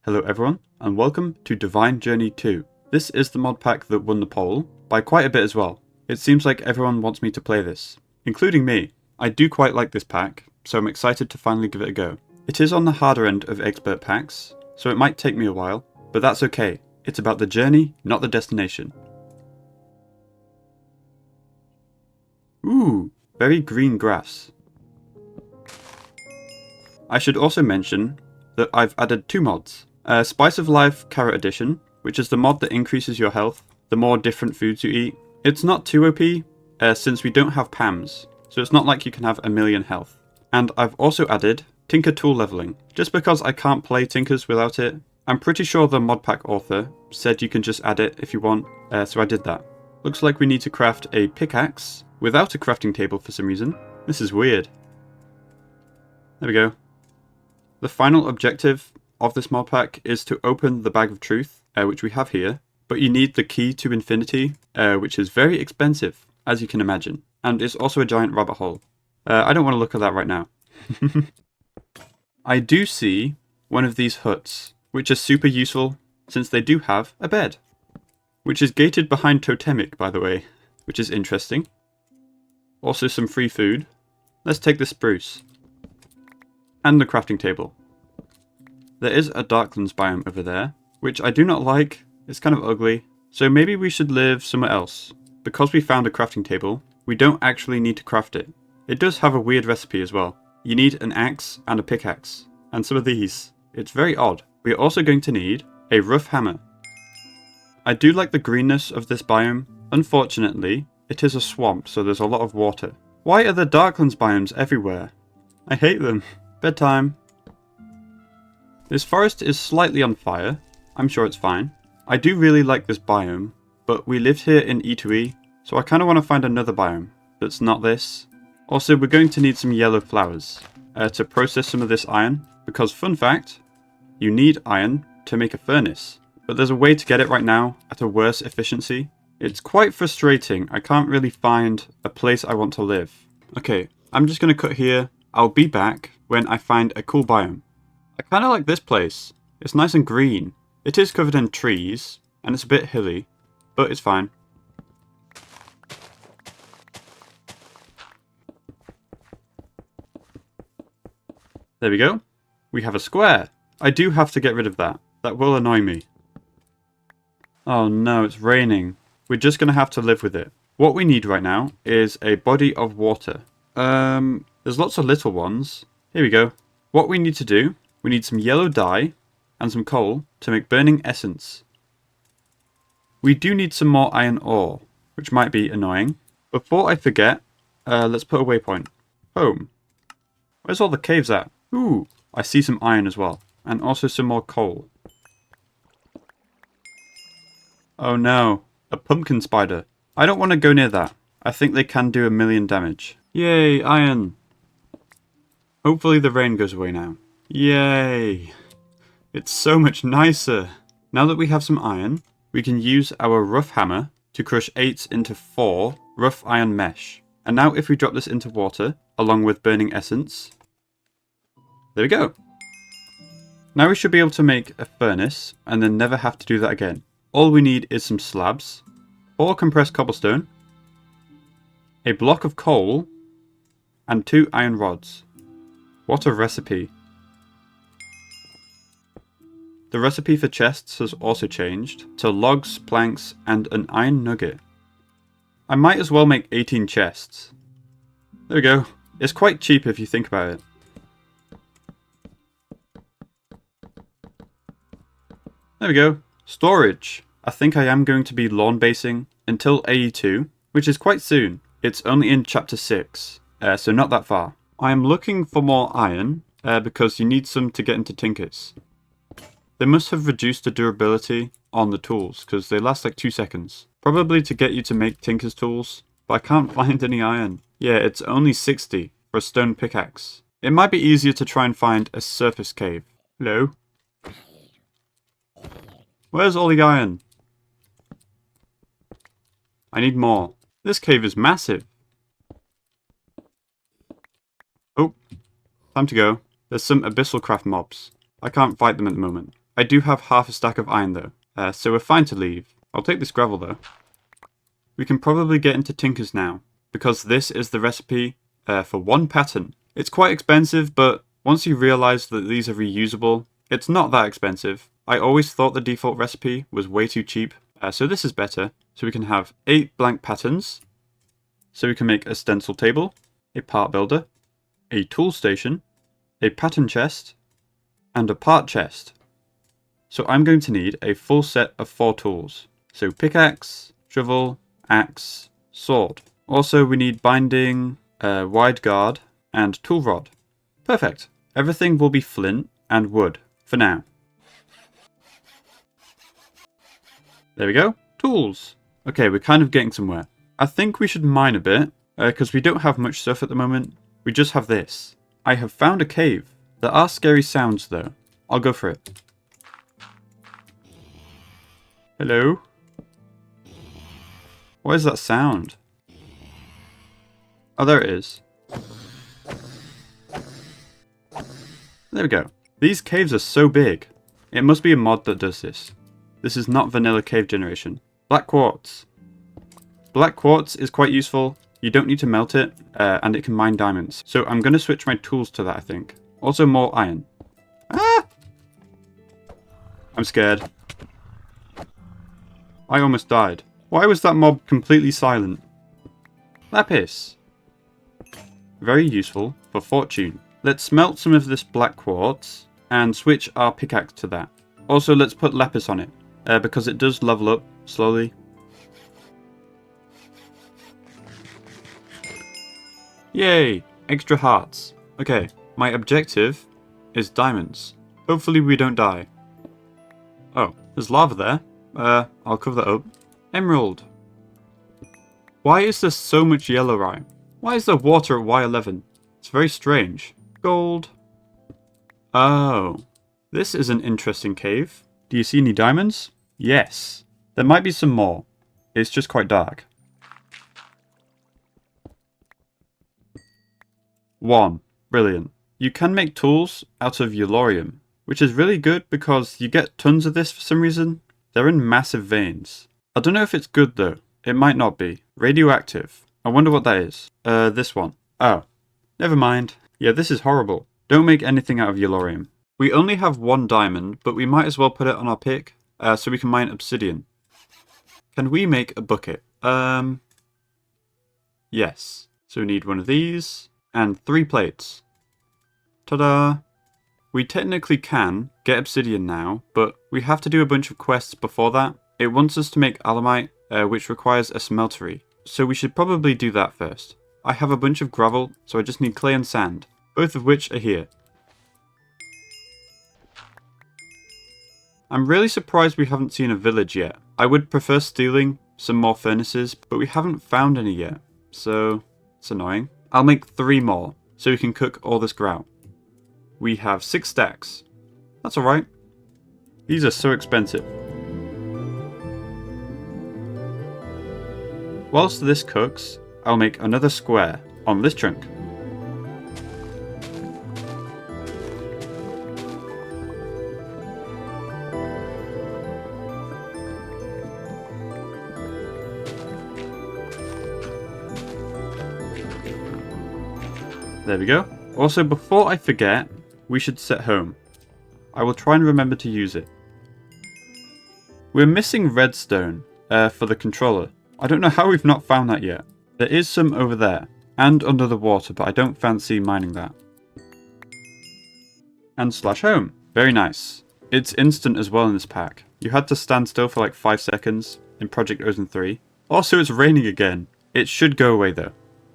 Hello everyone, and welcome to Divine Journey 2. This is the mod pack that won the poll, by quite a bit as well. It seems like everyone wants me to play this, including me. I do quite like this pack, so I'm excited to finally give it a go. It is on the harder end of expert packs, so it might take me a while, but that's okay. It's about the journey, not the destination. Ooh, very green grass. I should also mention that I've added two mods. Spice of Life Carrot Edition, which is the mod that increases your health the more different foods you eat. It's not too OP, since we don't have PAMs, so it's not like you can have a million health. And I've also added Tinker Tool Leveling, just because I can't play Tinkers without it. I'm pretty sure the mod pack author said you can just add it if you want, so I did that. Looks like we need to craft a pickaxe without a crafting table for some reason. This is weird. There we go. The final objective of this mod pack is to open the Bag of Truth, which we have here, but you need the key to infinity, which is very expensive, as you can imagine, and it's also a giant rabbit hole. I don't want to look at that right now. I do see one of these huts, which is super useful since they do have a bed, which is gated behind toemic, by the way, which is interesting. Also some free food. Let's take the spruce. And the crafting table. There is a Darklands biome over there, which I do not like. It's kind of ugly. So maybe we should live somewhere else. Because we found a crafting table, we don't actually need to craft it. It does have a weird recipe as well. You need an axe and a pickaxe. And some of these. It's very odd. We are also going to need a rough hammer. I do like the greenness of this biome. Unfortunately, it is a swamp, so there's a lot of water. Why are there Darklands biomes everywhere? I hate them. Bedtime. This forest is slightly on fire. I'm sure it's fine. I do really like this biome, but we lived here in E2E, so I kind of want to find another biome that's not this. Also, we're going to need some yellow flowers to process some of this iron, because fun fact, you need iron to make a furnace, but there's a way to get it right now at a worse efficiency. It's quite frustrating. I can't really find a place I want to live. Okay, I'm just going to cut here. I'll be back when I find a cool biome. I kind of like this place. It's nice and green. It is covered in trees, and it's a bit hilly, but it's fine. There we go. We have a square. I do have to get rid of that. That will annoy me. Oh no, it's raining. We're just going to have to live with it. What we need right now is a body of water. There's lots of little ones. Here we go. What we need to do, we need some yellow dye and some coal to make burning essence. We do need some more iron ore, which might be annoying. Before I forget, let's put a waypoint. Home. Where's all the caves at? Ooh, I see some iron as well. And also some more coal. Oh no, a pumpkin spider. I don't want to go near that. I think they can do 1,000,000 damage. Yay, iron. Hopefully the rain goes away now. Yay! It's so much nicer! Now that we have some iron, we can use our rough hammer to crush 8 into 4 rough iron mesh. And now if we drop this into water, along with burning essence, there we go! Now we should be able to make a furnace, and then never have to do that again. All we need is some slabs, 4 compressed cobblestone, a block of coal, and 2 iron rods. What a recipe. The recipe for chests has also changed to logs, planks, and an iron nugget. I might as well make 18 chests. There we go. It's quite cheap if you think about it. There we go. Storage. I think I am going to be lawn basing until AE2, which is quite soon. It's only in chapter 6, so not that far. I am looking for more iron, because you need some to get into tinkers. They must have reduced the durability on the tools, because they last like 2 seconds. Probably to get you to make tinker's tools, but I can't find any iron. Yeah, it's only 60 for a stone pickaxe. It might be easier to try and find a surface cave. Hello? Where's all the iron? I need more. This cave is massive. Oh, time to go. There's some abyssal craft mobs. I can't fight them at the moment. I do have half a stack of iron though, so we're fine to leave. I'll take this gravel though. We can probably get into Tinkers now, because this is the recipe for 1 pattern. It's quite expensive, but once you realise that these are reusable, it's not that expensive. I always thought the default recipe was way too cheap, so this is better. So we can have 8 blank patterns. So we can make a stencil table, a part builder, a tool station, a pattern chest, and a part chest. So I'm going to need a full set of 4 tools. So pickaxe, shovel, axe, sword. Also we need binding, wide guard, and tool rod. Perfect. Everything will be flint and wood for now. There we go. Tools. Okay, we're kind of getting somewhere. I think we should mine a bit, because we don't have much stuff at the moment. We just have this. I have found a cave. There are scary sounds though. I'll go for it. Hello? What is that sound? Oh, there it is. There we go. These caves are so big. It must be a mod that does this. This is not vanilla cave generation. Black quartz. Black quartz is quite useful. You don't need to melt it, and it can mine diamonds. So I'm going to switch my tools to that, I think. Also more iron. Ah! I'm scared. I almost died. Why was that mob completely silent? Lapis. Very useful for fortune. Let's smelt some of this black quartz and switch our pickaxe to that. Also, let's put lapis on it, because it does level up slowly. Yay! Extra hearts. Okay, my objective is diamonds. Hopefully we don't die. Oh, there's lava there. I'll cover that up. Emerald. Why is there so much yellow rye? Why is there water at Y11? It's very strange. Gold. Oh. This is an interesting cave. Do you see any diamonds? Yes. There might be some more. It's just quite dark. 1. Brilliant. You can make tools out of yellorium, which is really good because you get tons of this for some reason. They're in massive veins. I don't know if it's good though. It might not be. Radioactive. I wonder what that is. This one. Oh. Never mind. Yeah, this is horrible. Don't make anything out of yellorium. We only have 1 diamond, but we might as well put it on our pick, so we can mine obsidian. Can we make a bucket? Yes. So we need one of these, and 3 plates. Ta-da! We technically can get obsidian now, but we have to do a bunch of quests before that. It wants us to make alamite, which requires a smeltery. So we should probably do that first. I have a bunch of gravel, so I just need clay and sand, both of which are here. I'm really surprised we haven't seen a village yet. I would prefer stealing some more furnaces, but we haven't found any yet, so it's annoying. I'll make 3 more, so we can cook all this grout. We have 6 stacks. That's alright. These are so expensive. Whilst this cooks, I'll make another square on this chunk. There we go. Also, before I forget, we should set home. I will try and remember to use it. We're missing redstone for the controller. I don't know how we've not found that yet. There is some over there and under the water, but I don't fancy mining that. And slash home. Very nice. It's instant as well in this pack. You had to stand still for like 5 seconds in Project Ozen 3. Also, it's raining again. It should go away though,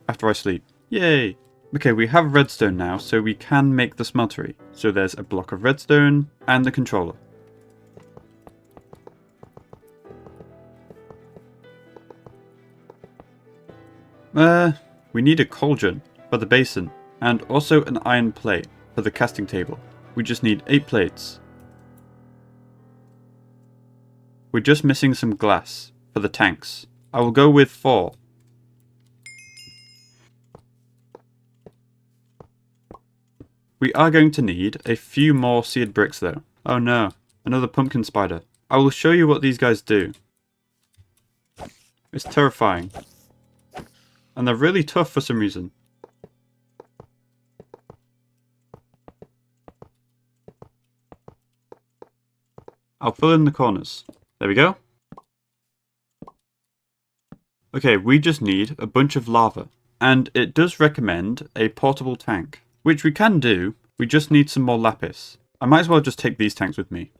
after I sleep. Yay! Okay, we have redstone now, so we can make the smeltery. So there's a block of redstone and the controller. We need a cauldron for the basin, and also an iron plate for the casting table. We just need 8 plates. We're just missing some glass for the tanks. I will go with 4. We are going to need a few more seared bricks though. Oh no, another pumpkin spider. I will show you what these guys do. It's terrifying. And they're really tough for some reason. I'll fill in the corners. There we go. Okay, we just need a bunch of lava. And it does recommend a portable tank, which we can do. We just need some more lapis. I might as well just take these tanks with me.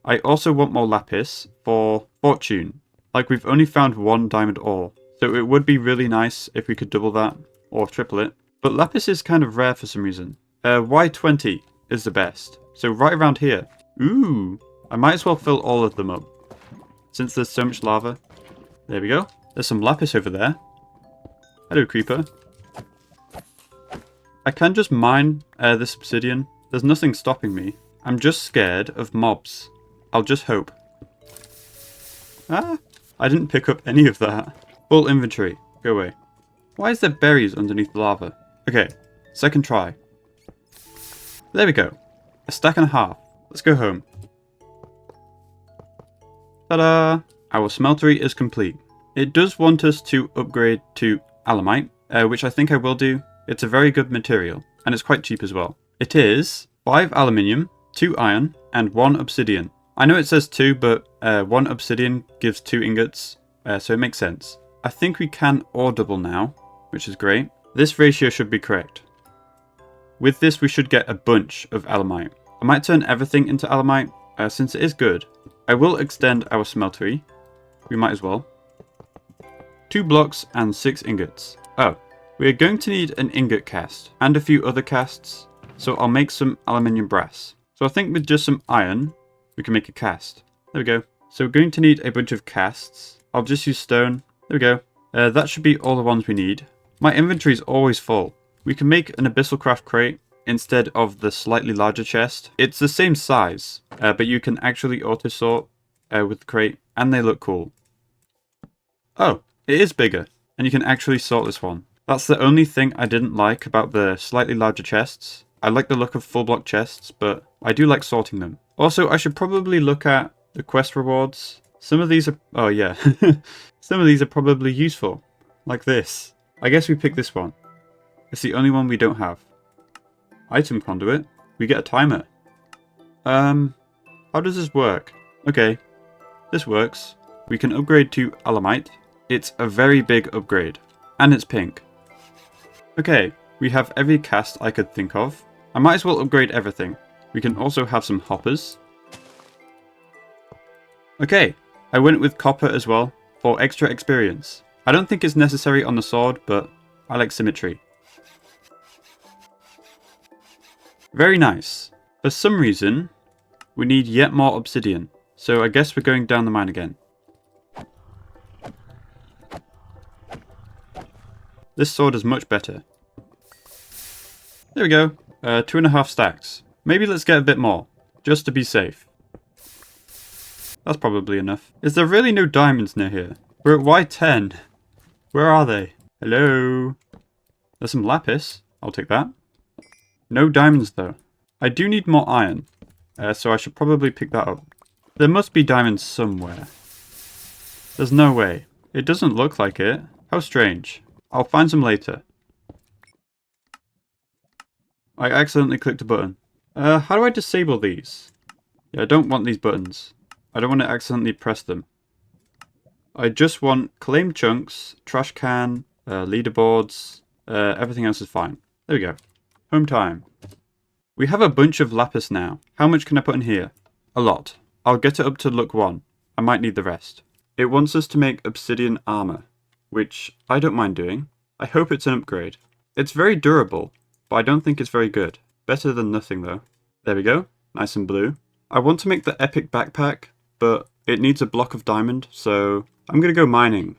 I also want more lapis for fortune. Like, we've only found 1 diamond ore, so it would be really nice if we could double that, or triple it. But lapis is kind of rare for some reason. Y20 is the best, so right around here. Ooh, I might as well fill all of them up, since there's so much lava. There we go. There's some lapis over there. Hello, creeper. I can just mine this obsidian. There's nothing stopping me. I'm just scared of mobs. I'll just hope. Ah, I didn't pick up any of that. Full inventory. Go away. Why is there berries underneath the lava? Okay, second try. There we go. A stack and a half. Let's go home. Ta-da! Our smeltery is complete. It does want us to upgrade to alemite, which I think I will do. It's a very good material, and it's quite cheap as well. It is 5 aluminium, 2 iron, and 1 obsidian. I know it says 2, but 1 obsidian gives 2 ingots, so it makes sense. I think we can ore double now, which is great. This ratio should be correct. With this, we should get a bunch of alemite. I might turn everything into alemite, since it is good. I will extend our smeltery. We might as well. 2 blocks and 6 ingots. Oh, we are going to need an ingot cast and a few other casts, so I'll make some aluminium brass. So I think with just some iron, we can make a cast. There we go. So we're going to need a bunch of casts. I'll just use stone. There we go. That should be all the ones we need. My inventory is always full. We can make an abyssal craft crate instead of the slightly larger chest. It's the same size, but you can actually auto sort with the crate, and they look cool. Oh, it is bigger, and you can actually sort this one. That's the only thing I didn't like about the slightly larger chests. I like the look of full block chests, but I do like sorting them. Also, I should probably look at the quest rewards. Some of these are... oh yeah. Some of these are probably useful. Like this. I guess we pick this one. It's the only one we don't have. Item conduit. We get a timer. How does this work? Okay. This works. We can upgrade to alemite. It's a very big upgrade. And it's pink. Okay. We have every cast I could think of. I might as well upgrade everything. We can also have some hoppers. Okay, I went with copper as well, for extra experience. I don't think it's necessary on the sword, but I like symmetry. Very nice. For some reason, we need yet more obsidian, so I guess we're going down the mine again. This sword is much better. There we go. 2.5 stacks. Maybe let's get a bit more, just to be safe. That's probably enough. Is there really no diamonds near here? We're at Y10. Where are they? Hello? There's some lapis. I'll take that. No diamonds though. I do need more iron, so I should probably pick that up. There must be diamonds somewhere. There's no way. It doesn't look like it. How strange. I'll find some later. I accidentally clicked a button. How do I disable these? Yeah, I don't want these buttons. I don't want to accidentally press them. I just want claim chunks, trash can, leaderboards, everything else is fine. There we go. Home time. We have a bunch of lapis now. How much can I put in here? A lot. I'll get it up to look 1. I might need the rest. It wants us to make obsidian armor, which I don't mind doing. I hope it's an upgrade. It's very durable, but I don't think it's very good. Better than nothing though. There we go. Nice and blue. I want to make the epic backpack, but it needs a block of diamond, so I'm gonna go mining.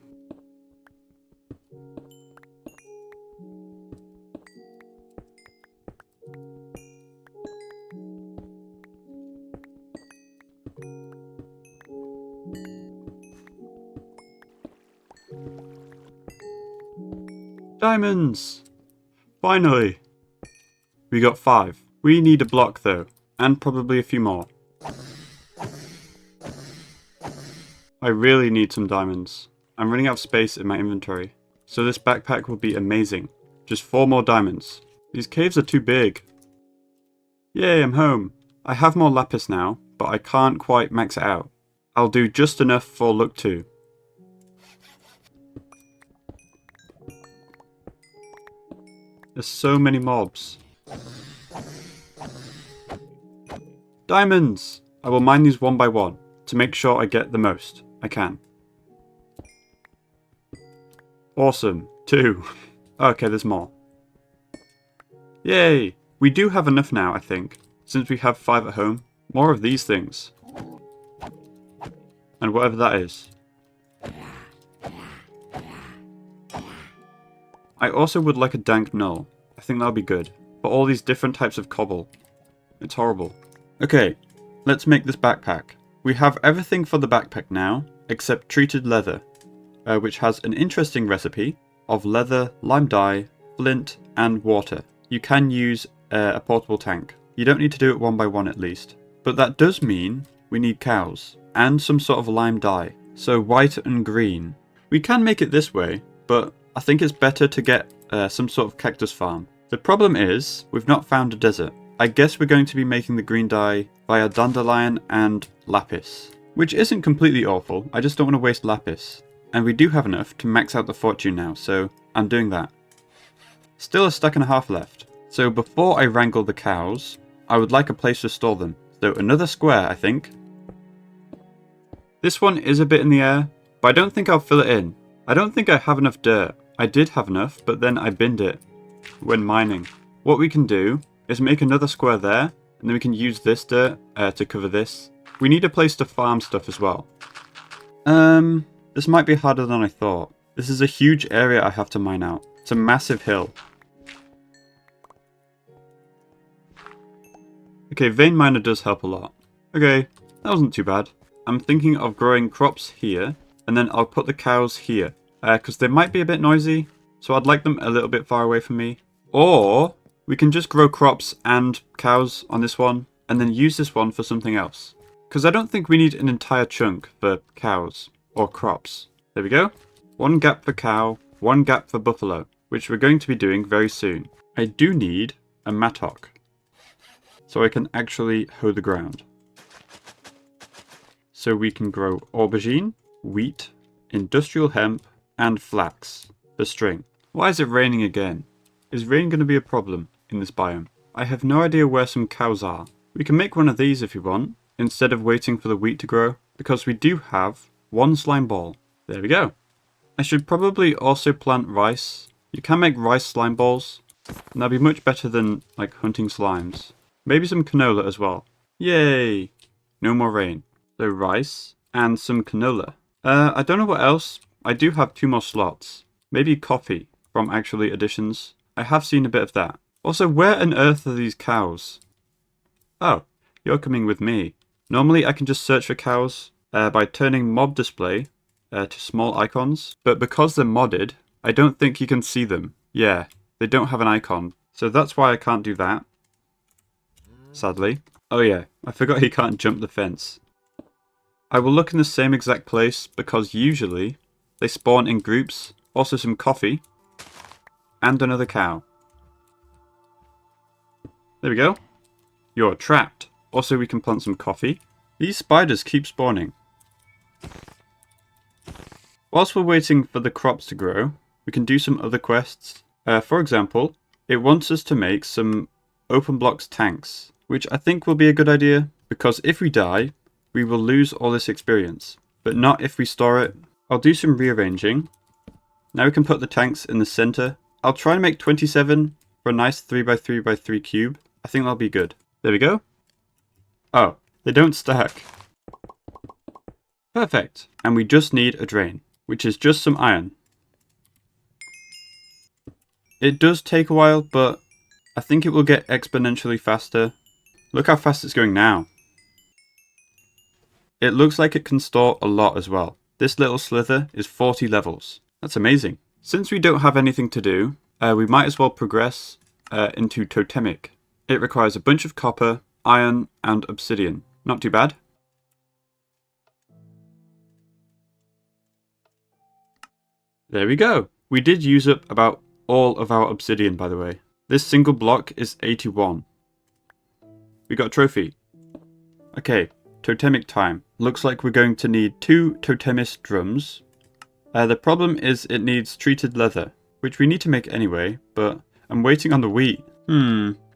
Diamonds! Finally! We got 5. We need a block though, and probably a few more. I really need some diamonds. I'm running out of space in my inventory. So this backpack will be amazing. Just 4 more diamonds. These caves are too big. Yay, I'm home. I have more lapis now, but I can't quite max it out. I'll do just enough for luck 2. There's so many mobs. Diamonds! I will mine these one by one to make sure I get the most I can. Awesome. 2. Okay, there's more. Yay! We do have enough now, I think, since we have 5 at home. More of these things. And whatever that is. I also would like a dank null. I think that'll be good. For all these different types of cobble. It's horrible. Okay, let's make this backpack. We have everything for the backpack now, except treated leather, which has an interesting recipe of leather, lime dye, flint, and water. You can use a portable tank. You don't need to do it one by one at least. But that does mean we need cows, and some sort of lime dye. So white and green. We can make it this way, but I think it's better to get some sort of cactus farm. The problem is, we've not found a desert. I guess we're going to be making the green dye via dandelion and lapis. Which isn't completely awful, I just don't want to waste lapis. And we do have enough to max out the fortune now, so I'm doing that. Still a stack and a half left. So before I wrangle the cows, I would like a place to store them. So another square, I think. This one is a bit in the air, but I don't think I'll fill it in. I don't think I have enough dirt. I did have enough, but then I binned it when mining. What we can do is make another square there, and then we can use this dirt to cover this. We need a place to farm stuff as well. This might be harder than I thought. This is a huge area I have to mine out. It's a massive hill. Okay, vein miner does help a lot. Okay, that wasn't too bad. I'm thinking of growing crops here, and then I'll put the cows here. Because they might be a bit noisy, so I'd like them a little bit far away from me. Or we can just grow crops and cows on this one, and then use this one for something else. Because I don't think we need an entire chunk for cows or crops. There we go. 1 gap for cow, 1 gap for buffalo, which we're going to be doing very soon. I do need a mattock, so I can actually hoe the ground. So we can grow aubergine, wheat, industrial hemp, and flax for string. Why is it raining again? Is rain going to be a problem in this biome? I have no idea where some cows are. We can make one of these if you want, instead of waiting for the wheat to grow, because we do have 1 slime ball. There we go. I should probably also plant rice. You can make rice slime balls, and that'd be much better than like hunting slimes. Maybe some canola as well. Yay! No more rain. So rice and some canola. I don't know what else. I do have 2 more slots. Maybe coffee from actually additions. I have seen a bit of that. Also, where on earth are these cows? Oh, you're coming with me. Normally I can just search for cows by turning mob display to small icons. But because they're modded, I don't think you can see them. Yeah, they don't have an icon. So that's why I can't do that. Sadly. Oh yeah, I forgot he can't jump the fence. I will look in the same exact place because usually they spawn in groups. Also some coffee. And another cow. There we go. You're trapped. Also we can plant some coffee. These spiders keep spawning. Whilst we're waiting for the crops to grow, we can do some other quests. For example, it wants us to make some open blocks tanks, which I think will be a good idea, because if we die, we will lose all this experience, but not if we store it. I'll do some rearranging. Now we can put the tanks in the center. I'll try and make 27 for a nice 3x3x3 cube. I think that'll be good. There we go. Oh, they don't stack. Perfect. And we just need a drain, which is just some iron. It does take a while, but I think it will get exponentially faster. Look how fast it's going now. It looks like it can store a lot as well. This little slither is 40 levels. That's amazing. Since we don't have anything to do, we might as well progress into toemic. It requires a bunch of copper, iron, and obsidian. Not too bad. There we go. We did use up about all of our obsidian, by the way. This single block is 81. We got a trophy. Okay, totemic time. Looks like we're going to need 2 totemist drums. The problem is it needs treated leather, which we need to make anyway, but I'm waiting on the wheat.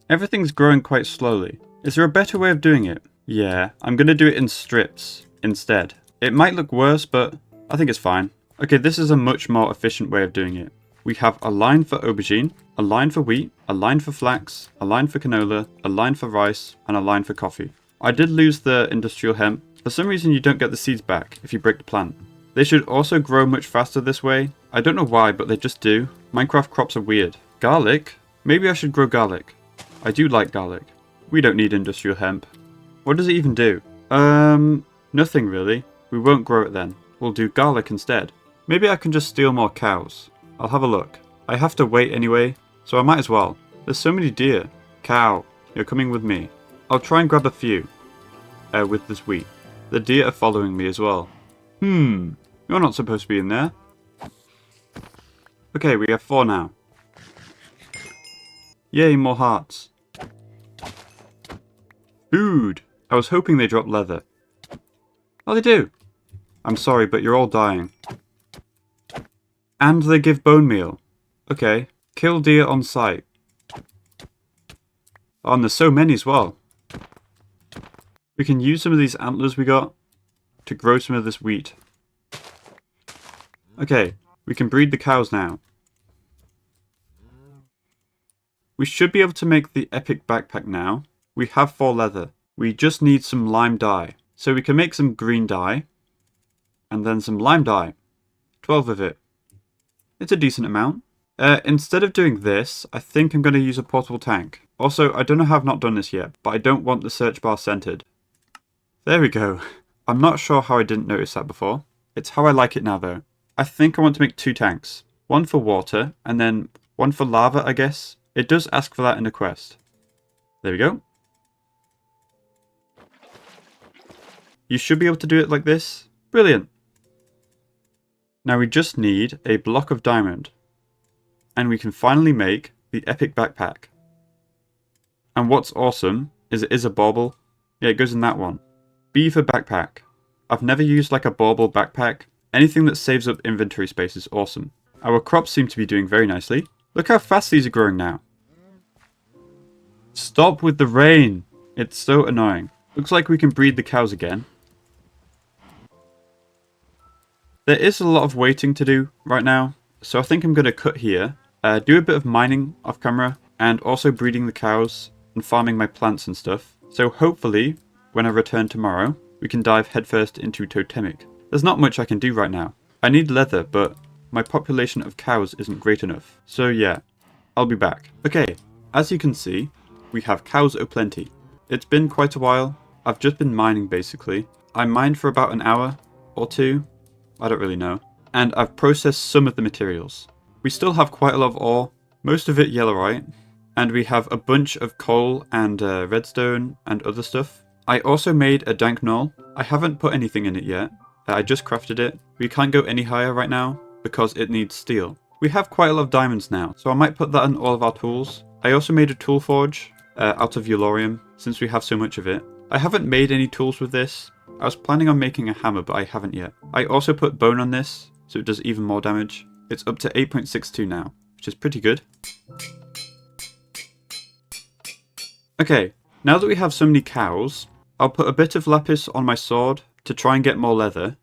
Everything's growing quite slowly. Is there a better way of doing it? Yeah, I'm gonna do it in strips instead. It might look worse, but I think it's fine. Okay, this is a much more efficient way of doing it. We have a line for aubergine, a line for wheat, a line for flax, a line for canola, a line for rice, and a line for coffee. I did lose the industrial hemp. For some reason you don't get the seeds back if you break the plant. They should also grow much faster this way. I don't know why, but they just do. Minecraft crops are weird. Garlic? Maybe I should grow garlic. I do like garlic. We don't need industrial hemp. What does it even do? Nothing really. We won't grow it then. We'll do garlic instead. Maybe I can just steal more cows. I'll have a look. I have to wait anyway, so I might as well. There's so many deer. Cow, you're coming with me. I'll try and grab a few. With this wheat. The deer are following me as well. You're not supposed to be in there. Okay, we have 4 now. Yay, more hearts. Food! I was hoping they dropped leather. Oh, they do. I'm sorry, but you're all dying. And they give bone meal. Okay. Kill deer on sight. Oh, and there's so many as well. We can use some of these antlers we got to grow some of this wheat. Okay, we can breed the cows now. We should be able to make the epic backpack now. We have 4 leather. We just need some lime dye. So we can make some green dye. And then some lime dye. 12 of it. It's a decent amount. Instead of doing this, I think I'm going to use a portable tank. Also, I don't know how I've not done this yet, but I don't want the search bar centered. There we go. I'm not sure how I didn't notice that before. It's how I like it now though. I think I want to make 2 tanks. One for water, and then one for lava, I guess. It does ask for that in the quest. There we go. You should be able to do it like this. Brilliant. Now we just need a block of diamond. And we can finally make the epic backpack. And what's awesome is it is a bauble. Yeah, it goes in that one. B for backpack. I've never used like a bauble backpack. Anything that saves up inventory space is awesome. Our crops seem to be doing very nicely. Look how fast these are growing now. Stop with the rain. It's so annoying. Looks like we can breed the cows again. There is a lot of waiting to do right now. So I think I'm going to cut here. Do a bit of mining off camera. And also breeding the cows. And farming my plants and stuff. So hopefully, when I return tomorrow, we can dive headfirst into toemic. There's not much I can do right now. I need leather, but my population of cows isn't great enough. So yeah, I'll be back. Okay, as you can see, we have cows aplenty. It's been quite a while. I've just been mining basically. I mined for about an hour or 2. I don't really know. And I've processed some of the materials. We still have quite a lot of ore, most of it yellowite. And we have a bunch of coal and redstone and other stuff. I also made a dank knoll. I haven't put anything in it yet. I just crafted it. We can't go any higher right now because it needs steel. We have quite a lot of diamonds now, so I might put that in all of our tools. I also made a tool forge out of Yellorium since we have so much of it. I haven't made any tools with this. I was planning on making a hammer, but I haven't yet. I also put bone on this, so it does even more damage. It's up to 8.62 now, which is pretty good. Okay, now that we have so many cows, I'll put a bit of lapis on my sword to try and get more leather.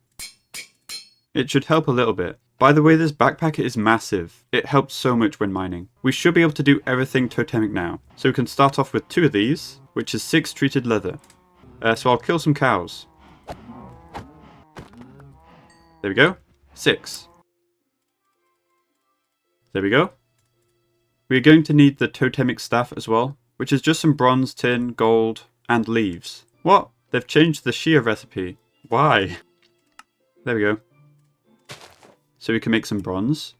It should help a little bit. By the way, this backpack is massive. It helps so much when mining. We should be able to do everything totemic now. So we can start off with 2 of these, which is 6 treated leather. So I'll kill some cows. There we go. 6. There we go. We're going to need the totemic staff as well, which is just some bronze, tin, gold, and leaves. What? They've changed the shear recipe. Why? There we go. So we can make some bronze.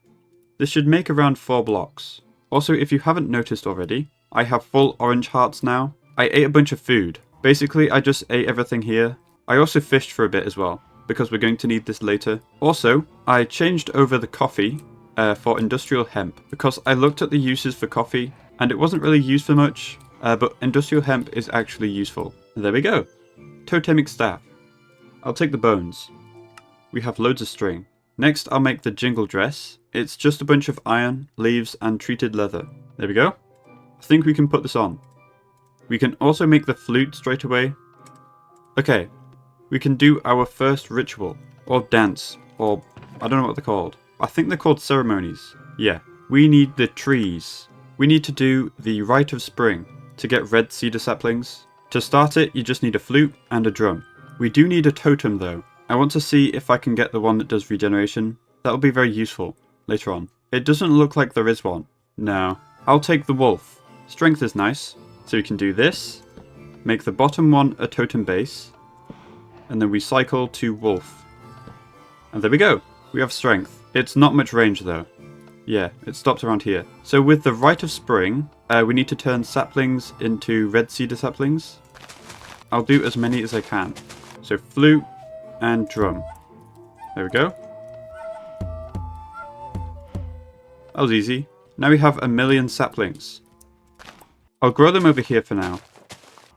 This should make around 4 blocks. Also, if you haven't noticed already, I have full orange hearts now. I ate a bunch of food. Basically, I just ate everything here. I also fished for a bit as well, because we're going to need this later. Also, I changed over the coffee for industrial hemp because I looked at the uses for coffee and it wasn't really used for much, but industrial hemp is actually useful. There we go. Toemic staff. I'll take the bones. We have loads of string. Next, I'll make the jingle dress. It's just a bunch of iron, leaves, and treated leather. There we go. I think we can put this on. We can also make the flute straight away. Okay, we can do our first ritual, or dance, or I don't know what they're called. I think they're called ceremonies. Yeah, we need the trees. We need to do the rite of spring to get red cedar saplings. To start it, you just need a flute and a drum. We do need a totem though. I want to see if I can get the one that does regeneration. That'll be very useful later on. It doesn't look like there is one. No. I'll take the wolf. Strength is nice. So we can do this. Make the bottom one a totem base. And then we cycle to wolf. And there we go. We have strength. It's not much range though. Yeah, it stops around here. So with the rite of spring, we need to turn saplings into red cedar saplings. I'll do as many as I can. So flute and drum. There we go. That was easy. Now we have 1,000,000 saplings. I'll grow them over here for now.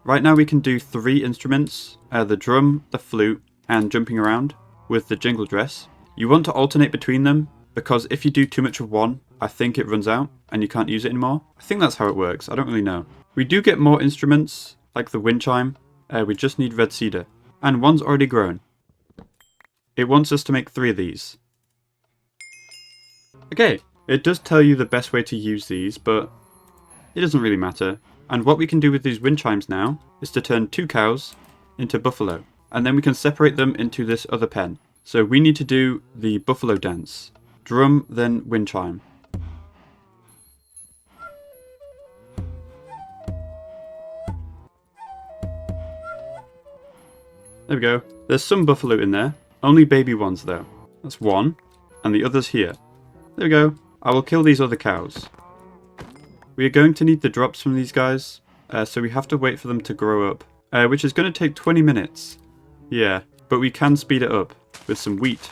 Right now we can do 3 instruments. The drum, the flute, and jumping around with the jingle dress. You want to alternate between them, because if you do too much of one, I think it runs out and you can't use it anymore. I think that's how it works. I don't really know. We do get more instruments, like the wind chime. We just need red cedar. And one's already grown. It wants us to make 3 of these. Okay, it does tell you the best way to use these, but it doesn't really matter. And what we can do with these wind chimes now is to turn 2 cows into buffalo. And then we can separate them into this other pen. So we need to do the buffalo dance. Drum, then wind chime. There we go. There's some buffalo in there. Only baby ones though. That's 1. And the other's here. There we go. I will kill these other cows. We are going to need the drops from these guys. So we have to wait for them to grow up. Which is going to take 20 minutes. Yeah. But we can speed it up with some wheat.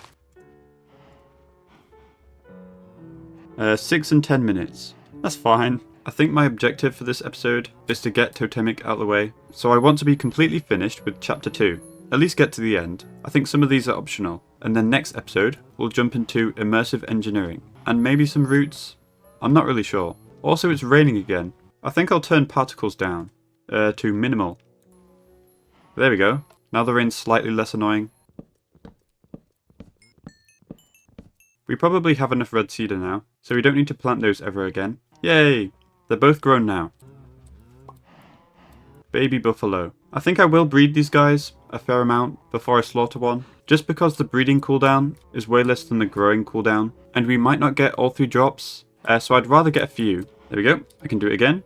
6 and 10 minutes. That's fine. I think my objective for this episode is to get Toemic out of the way. So I want to be completely finished with chapter 2. At least get to the end. I think some of these are optional. And then next episode, we'll jump into immersive engineering. And maybe some roots? I'm not really sure. Also, it's raining again. I think I'll turn particles down. To minimal. There we go. Now the rain's slightly less annoying. We probably have enough red cedar now, so we don't need to plant those ever again. Yay! They're both grown now. Baby buffalo. I think I will breed these guys a fair amount before I slaughter one, just because the breeding cooldown is way less than the growing cooldown, and we might not get all 3 drops, so I'd rather get a few. There we go, I can do it again.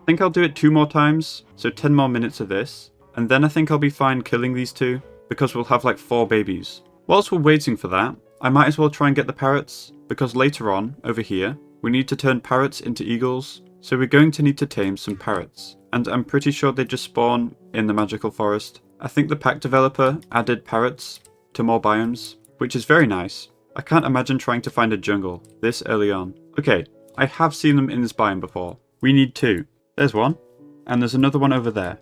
I think I'll do it 2 more times, so 10 more minutes of this, and then I think I'll be fine killing these 2, because we'll have like 4 babies. Whilst we're waiting for that, I might as well try and get the parrots, because later on, over here, we need to turn parrots into eagles, so we're going to need to tame some parrots. And I'm pretty sure they just spawn in the magical forest. I think the pack developer added parrots to more biomes, which is very nice. I can't imagine trying to find a jungle this early on. Okay, I have seen them in this biome before. We need 2. There's one, and there's another one over there.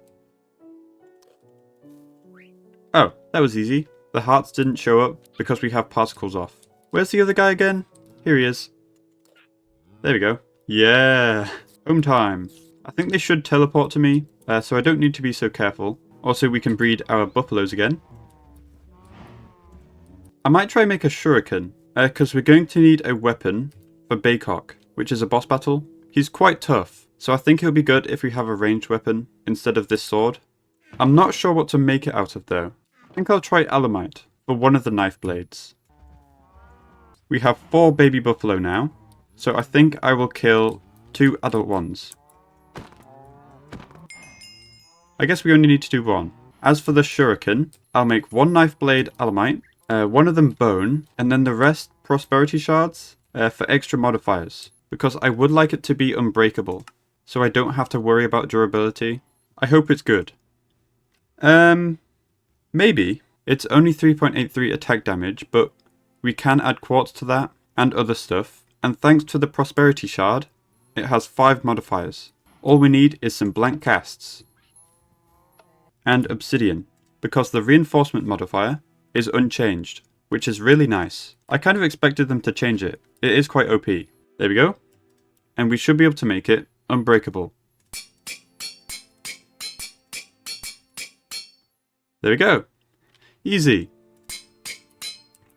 Oh, that was easy. The hearts didn't show up because we have particles off. Where's the other guy again? Here he is. There we go. Yeah, home time. I think they should teleport to me, so I don't need to be so careful. Also, we can breed our buffaloes again. I might try and make a shuriken, because we're going to need a weapon for Baykok, which is a boss battle. He's quite tough, so I think it would be good if we have a ranged weapon instead of this sword. I'm not sure what to make it out of though. I think I'll try alamite for one of the knife blades. We have 4 baby buffalo now, so I think I will kill 2 adult ones. I guess we only need to do 1. As for the shuriken, I'll make 1 knife blade alamite, 1 of them bone, and then the rest prosperity shards for extra modifiers, because I would like it to be unbreakable, so I don't have to worry about durability. I hope it's good. Maybe. It's only 3.83 attack damage, but we can add quartz to that and other stuff. And thanks to the prosperity shard, it has 5 modifiers. All we need is some blank casts. And obsidian, because the reinforcement modifier is unchanged, which is really nice. I kind of expected them to change it. It is quite OP. There we go. And we should be able to make it unbreakable. There we go. Easy.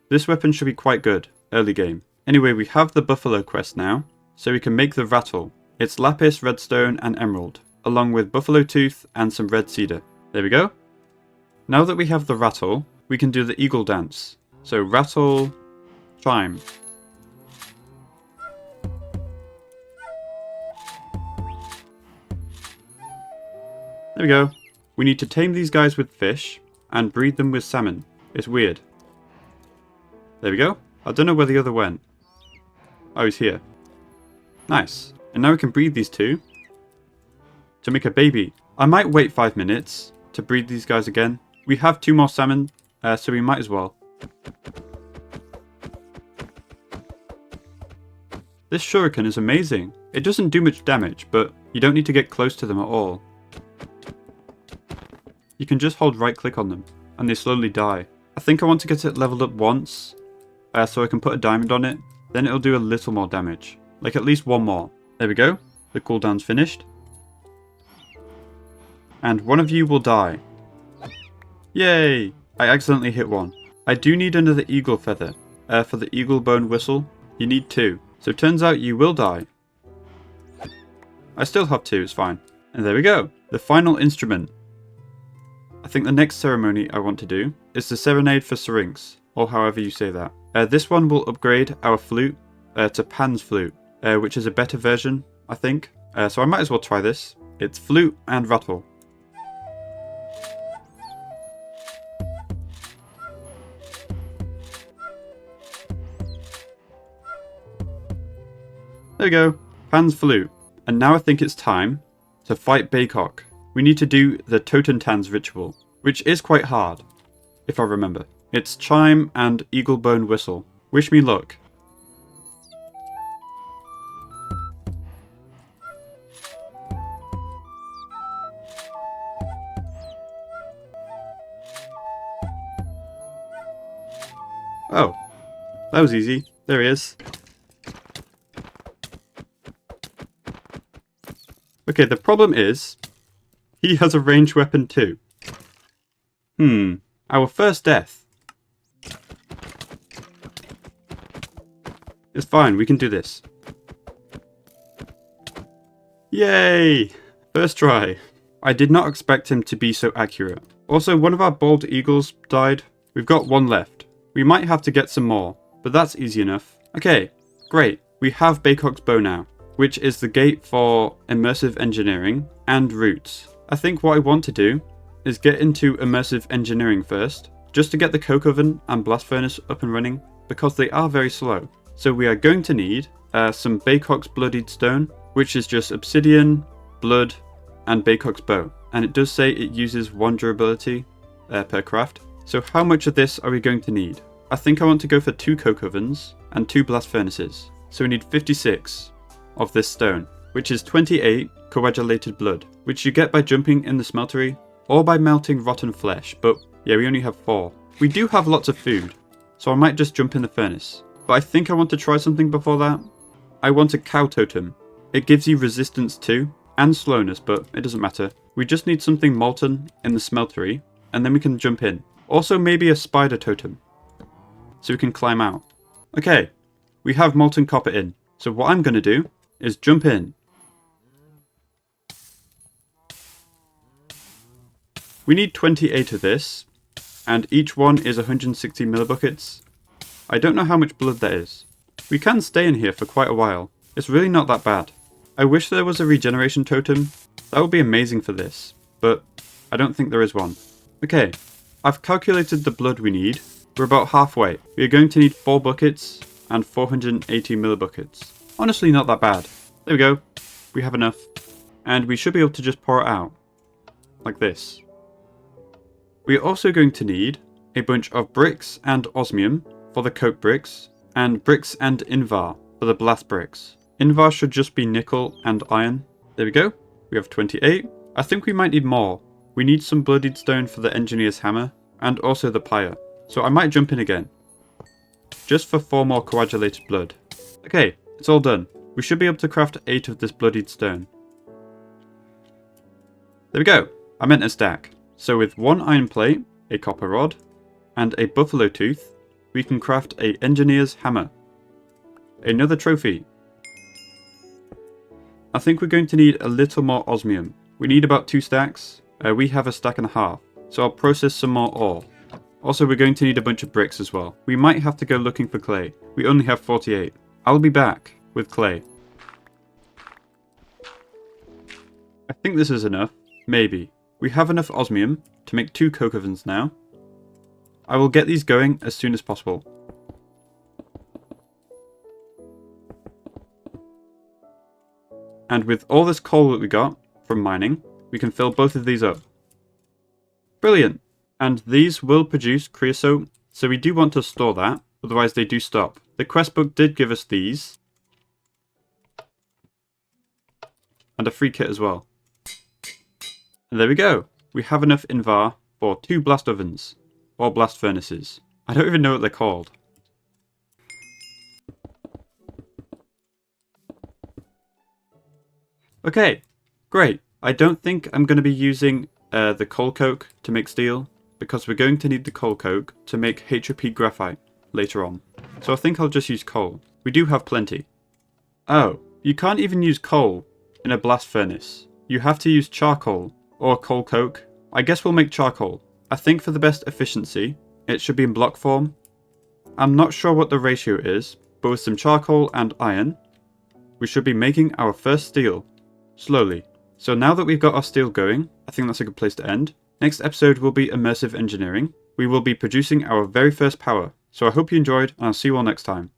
This weapon should be quite good, early game. Anyway, we have the buffalo quest now, so we can make the rattle. It's lapis, redstone, and emerald, along with buffalo tooth and some red cedar. There we go. Now that we have the rattle, we can do the eagle dance. So rattle, chime. There we go. We need to tame these guys with fish and breed them with salmon. It's weird. There we go. I don't know where the other went. Oh, he's here. Nice. And now we can breed these two to make a baby. I might wait 5 minutes to breed these guys again. We have 2 more salmon, so we might as well. This shuriken is amazing. It doesn't do much damage, but you don't need to get close to them at all. You can just hold right click on them, and they slowly die. I think I want to get it leveled up once, so I can put a diamond on it. Then it'll do a little more damage. Like at least 1 more. There we go. The cooldown's finished. And one of you will die. Yay! I accidentally hit one. I do need another eagle feather. For the eagle bone whistle, you need 2. So it turns out you will die. I still have 2, it's fine. And there we go. The final instrument. I think the next ceremony I want to do is the Serenade for Syrinx, or however you say that. This one will upgrade our flute to Pan's flute, which is a better version, I think. So I might as well try this. It's flute and rattle. There we go, Pan's flute. And now I think it's time to fight Baykok. We need to do the Totentanz ritual, which is quite hard, if I remember. It's chime and eagle bone whistle. Wish me luck. Oh, that was easy. There he is. Okay, the problem is, he has a ranged weapon too. Our first death. It's fine, we can do this. Yay! First try. I did not expect him to be so accurate. Also, one of our bald eagles died. We've got 1 left. We might have to get some more, but that's easy enough. Okay, great. We have Baykok's bow now, which is the gate for immersive engineering and roots. I think what I want to do is get into immersive engineering first, just to get the coke oven and blast furnace up and running, because they are very slow. So we are going to need some Baykok's bloodied stone, which is just obsidian, blood, and Baykok's bow. And it does say it uses 1 durability per craft. So how much of this are we going to need? I think I want to go for 2 coke ovens and 2 blast furnaces. So we need 56 of this stone, which is 28 coagulated blood, which you get by jumping in the smeltery or by melting rotten flesh, but yeah, we only have 4. We do have lots of food, so I might just jump in the furnace. But I think I want to try something before that. I want a cow totem. It gives you resistance too, and slowness, but it doesn't matter. We just need something molten in the smeltery, and then we can jump in. Also maybe a spider totem, so we can climb out. Okay, we have molten copper in. So what I'm going to do is jump in. We need 28 of this, and each one is 160 millibuckets. I don't know how much blood that is. We can stay in here for quite a while. It's really not that bad. I wish there was a regeneration totem. That would be amazing for this, but I don't think there is one. Okay, I've calculated the blood we need. We're about halfway. We are going to need 4 buckets and 480 millibuckets. Honestly, not that bad. There we go. We have enough. And we should be able to just pour it out. Like this. We are also going to need a bunch of bricks and osmium for the coke bricks, and bricks and invar for the blast bricks. Invar should just be nickel and iron. There we go. We have 28. I think we might need more. We need some bloodied stone for the engineer's hammer, and also the pyre. So I might jump in again. Just for 4 more coagulated blood. Okay, it's all done. We should be able to craft 8 of this bloodied stone. There we go. I meant a stack. So with 1 iron plate, a copper rod, and a buffalo tooth, we can craft a engineer's hammer. Another trophy. I think we're going to need a little more osmium. We need about 2 stacks. We have a stack and a half, so I'll process some more ore. Also, we're going to need a bunch of bricks as well. We might have to go looking for clay. We only have 48. I'll be back with clay. I think this is enough. Maybe. We have enough osmium to make 2 coke ovens now. I will get these going as soon as possible. And with all this coal that we got from mining, we can fill both of these up. Brilliant! And these will produce creosote, so we do want to store that, otherwise they do stop. The quest book did give us these. And a free kit as well. And there we go! We have enough invar for 2 blast ovens, or blast furnaces. I don't even know what they're called. Okay, great. I don't think I'm going to be using the coal coke to make steel, because we're going to need the coal coke to make HOP graphite later on. So I think I'll just use coal. We do have plenty. Oh, you can't even use coal in a blast furnace. You have to use charcoal or coal coke. I guess we'll make charcoal. I think for the best efficiency, it should be in block form. I'm not sure what the ratio is, but with some charcoal and iron, we should be making our first steel. Slowly. So now that we've got our steel going, I think that's a good place to end. Next episode will be Immersive Engineering. We will be producing our very first power. So I hope you enjoyed, and I'll see you all next time.